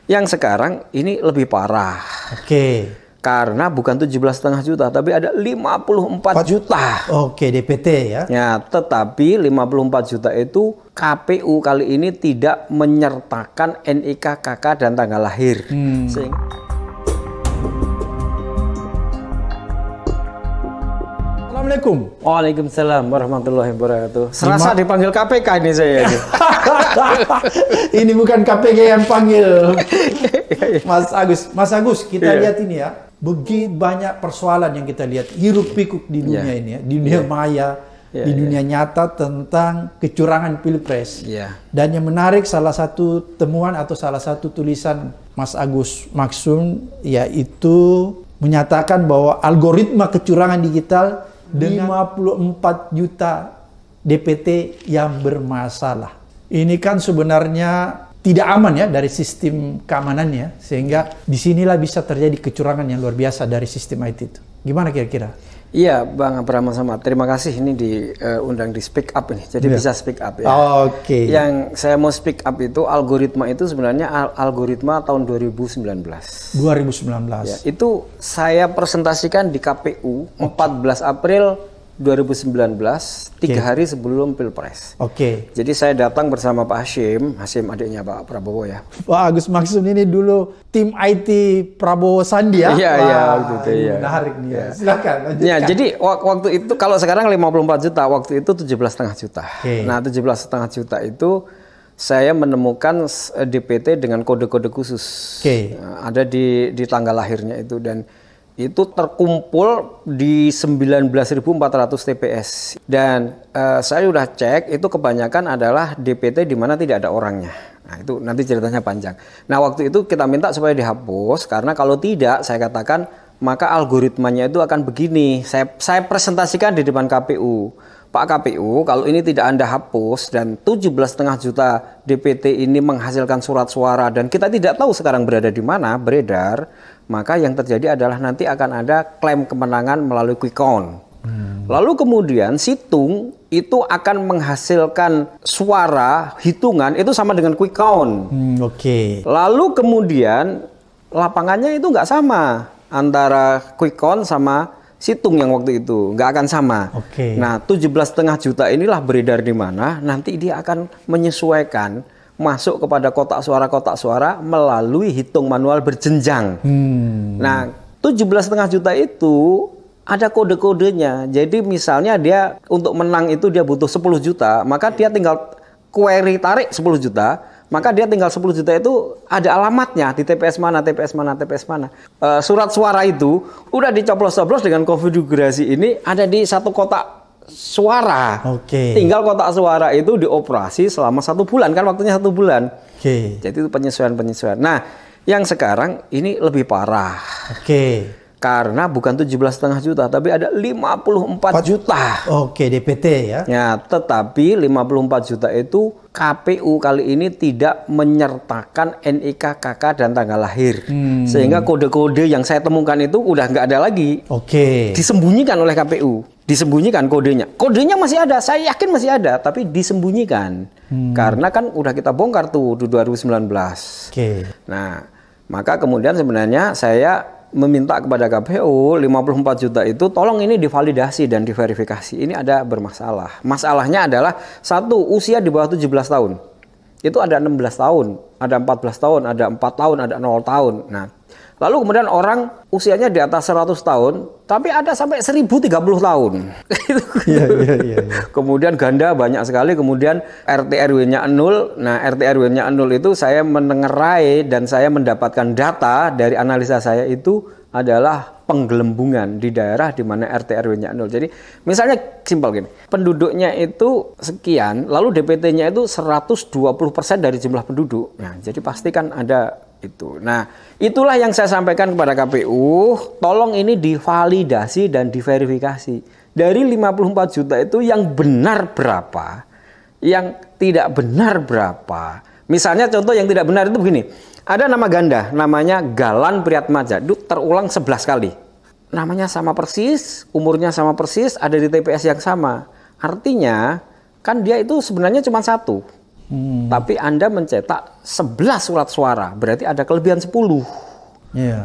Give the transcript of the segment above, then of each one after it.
Yang sekarang ini lebih parah. Oke. Karena bukan 17,5 juta, tapi ada 54 juta. Oke, DPT ya. Ya, tetapi 54 juta itu KPU kali ini tidak menyertakan NIK, KK, dan tanggal lahir. Sehingga... Assalamualaikum. Waalaikumsalam warahmatullahi wabarakatuh. Serasa dipanggil KPK ini saya. Ini bukan KPK yang panggil Mas Agus. Mas Agus, kita lihat ini ya. Begitu banyak persoalan yang kita lihat hiruk pikuk di dunia ini ya, di dunia maya, di dunia nyata tentang kecurangan pilpres. Dan yang menarik, salah satu temuan atau salah satu tulisan Mas Agus Maksum yaitu menyatakan bahwa algoritma kecurangan digital dengan 54 juta DPT yang bermasalah. Ini kan sebenarnya tidak aman ya dari sistem keamanannya, sehingga disinilah bisa terjadi kecurangan yang luar biasa dari sistem IT itu. Gimana kira-kira? Iya, Bang Abraham sama. Terima kasih ini diundang di Speak Up ini. Jadi bisa speak up ya. Oke. Yang saya mau speak up itu algoritma itu sebenarnya algoritma tahun 2019. 2019. Ya, itu saya presentasikan di KPU 14 April 2019, 3 hari sebelum Pilpres. Jadi saya datang bersama Pak Hashim adiknya Pak Prabowo ya. Pak Agus Maksum ini dulu tim IT Prabowo Sandi ya? Iya, gitu ya. Menarik nih ya. Silakan lanjutkan. Ya, jadi waktu itu kalau sekarang 54 juta, waktu itu 17,5 juta. Nah, 17,5 juta itu saya menemukan DPT dengan kode-kode khusus. Ada di tanggal lahirnya itu, dan itu terkumpul di 19.400 TPS. Dan saya udah cek, itu kebanyakan adalah DPT di mana tidak ada orangnya. Nah, itu nanti ceritanya panjang. Nah, waktu itu kita minta supaya dihapus, karena kalau tidak, saya katakan, maka algoritmanya itu akan begini. Saya presentasikan di depan KPU. Pak KPU, kalau ini tidak Anda hapus dan 17,5 juta DPT ini menghasilkan surat suara dan kita tidak tahu sekarang berada di mana, beredar, maka yang terjadi adalah nanti akan ada klaim kemenangan melalui quick count. Lalu kemudian situng itu akan menghasilkan suara hitungan itu sama dengan quick count. Lalu kemudian lapangannya itu nggak sama antara quick count sama situng yang waktu itu, nggak akan sama. Nah, 17,5 juta inilah beredar di mana, nanti dia akan menyesuaikan masuk kepada kotak suara melalui hitung manual berjenjang. Nah, 17,5 juta itu ada kode-kodenya. Jadi misalnya dia untuk menang itu dia butuh 10 juta, maka dia tinggal query tarik 10 juta, maka dia tinggal 10 juta itu ada alamatnya di TPS mana. Surat suara itu udah dicoblos-coblos dengan konfigurasi ini ada di satu kotak suara. Tinggal kotak suara itu dioperasi selama 1 bulan, kan waktunya 1 bulan. Jadi itu penyesuaian. Nah, yang sekarang ini lebih parah. Karena bukan 17,5 juta, tapi ada 54 juta. DPT ya. Ya, tetapi 54 juta itu KPU kali ini tidak menyertakan NIK, KK, dan tanggal lahir. Sehingga kode-kode yang saya temukan itu udah nggak ada lagi. Disembunyikan oleh KPU. Disembunyikan kodenya. Kodenya masih ada, saya yakin masih ada, tapi disembunyikan. Karena kan udah kita bongkar tuh di 2019. Nah, maka kemudian sebenarnya saya meminta kepada KPU 54 juta itu tolong ini divalidasi dan diverifikasi. Ini ada bermasalah. Masalahnya adalah satu, usia di bawah 17 tahun. Itu ada 16 tahun, ada 14 tahun, ada 4 tahun, ada 0 tahun. Nah, lalu kemudian orang usianya di atas 100 tahun, tapi ada sampai 1030 tahun. Kemudian ganda banyak sekali, kemudian RT RW-nya 0. Nah, RT RW-nya 0 itu saya menengerai dan saya mendapatkan data dari analisa saya itu adalah penggelembungan di daerah di mana RT RW-nya 0. Jadi, misalnya simpel gini, penduduknya itu sekian, lalu DPT-nya itu 120% dari jumlah penduduk. Nah, jadi pasti kan ada itu. Nah, itulah yang saya sampaikan kepada KPU, tolong ini divalidasi dan diverifikasi. Dari 54 juta itu yang benar berapa, yang tidak benar berapa. Misalnya contoh yang tidak benar itu begini, ada nama ganda, namanya Galan Priatmaja, itu terulang 11 kali. Namanya sama persis, umurnya sama persis, ada di TPS yang sama. Artinya, kan dia itu sebenarnya cuma satu. Tapi Anda mencetak 11 surat suara, berarti ada kelebihan 10.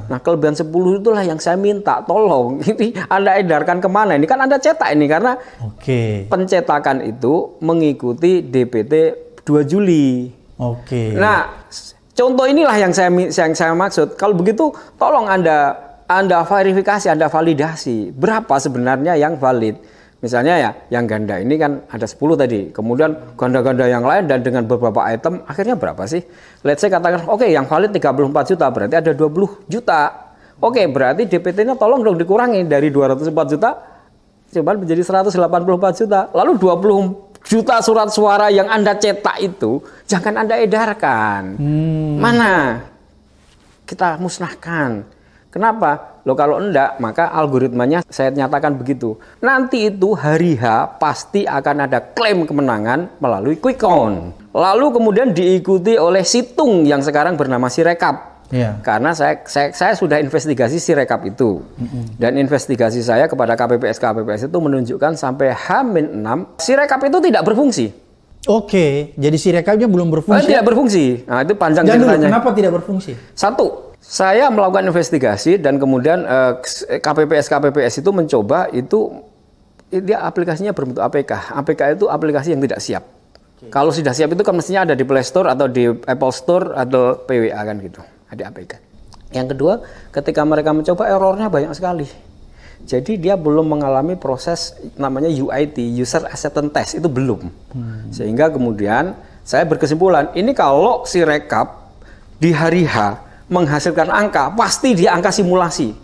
Nah, kelebihan 10 itulah yang saya minta, tolong ini Anda edarkan kemana? Ini kan Anda cetak ini karena pencetakan itu mengikuti DPT 2 Juli. Nah, contoh inilah yang saya maksud. Kalau begitu, tolong Anda verifikasi, Anda validasi berapa sebenarnya yang valid. Misalnya ya, yang ganda ini kan ada 10 tadi. Kemudian ganda-ganda yang lain dan dengan beberapa item, akhirnya berapa sih? Let's say katakan, oke, yang valid 34 juta, berarti ada 20 juta. Oke, berarti DPT-nya tolong dong dikurangi dari 204 juta, coba menjadi 184 juta. Lalu 20 juta surat suara yang Anda cetak itu, jangan Anda edarkan. Mana? Kita musnahkan. Kenapa? Loh kalau enggak, maka algoritmanya saya nyatakan begitu. Nanti itu hari H pasti akan ada klaim kemenangan melalui quick count. Lalu kemudian diikuti oleh situng yang sekarang bernama Sirekap. Karena saya sudah investigasi Sirekap itu. Dan investigasi saya kepada KPPS itu menunjukkan sampai H-6 Sirekap itu tidak berfungsi. Jadi Sirekapnya belum berfungsi? Tidak berfungsi. Nah, itu panjang ceritanya. Kenapa tidak berfungsi? Satu, saya melakukan investigasi dan kemudian KPPS itu mencoba dia aplikasinya berbentuk APK. APK itu aplikasi yang tidak siap. Kalau sudah siap itu kan mestinya ada di Play Store atau di Apple Store atau PWA kan gitu. Ada APK. Yang kedua, ketika mereka mencoba errornya banyak sekali. Jadi dia belum mengalami proses namanya UAT, User Acceptance Test, itu belum. Sehingga kemudian saya berkesimpulan, ini kalau Sirekap di hari H menghasilkan angka, pasti dia angka simulasi.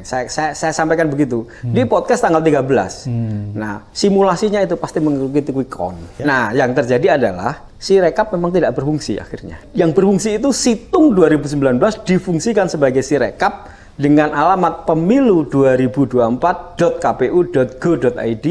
Saya sampaikan begitu. Di podcast tanggal 13. Nah, simulasinya itu pasti mengikuti quick count. Nah, yang terjadi adalah Sirekap memang tidak berfungsi akhirnya. Yang berfungsi itu situng 2019 difungsikan sebagai Sirekap dengan alamat pemilu2024.kpu.go.id.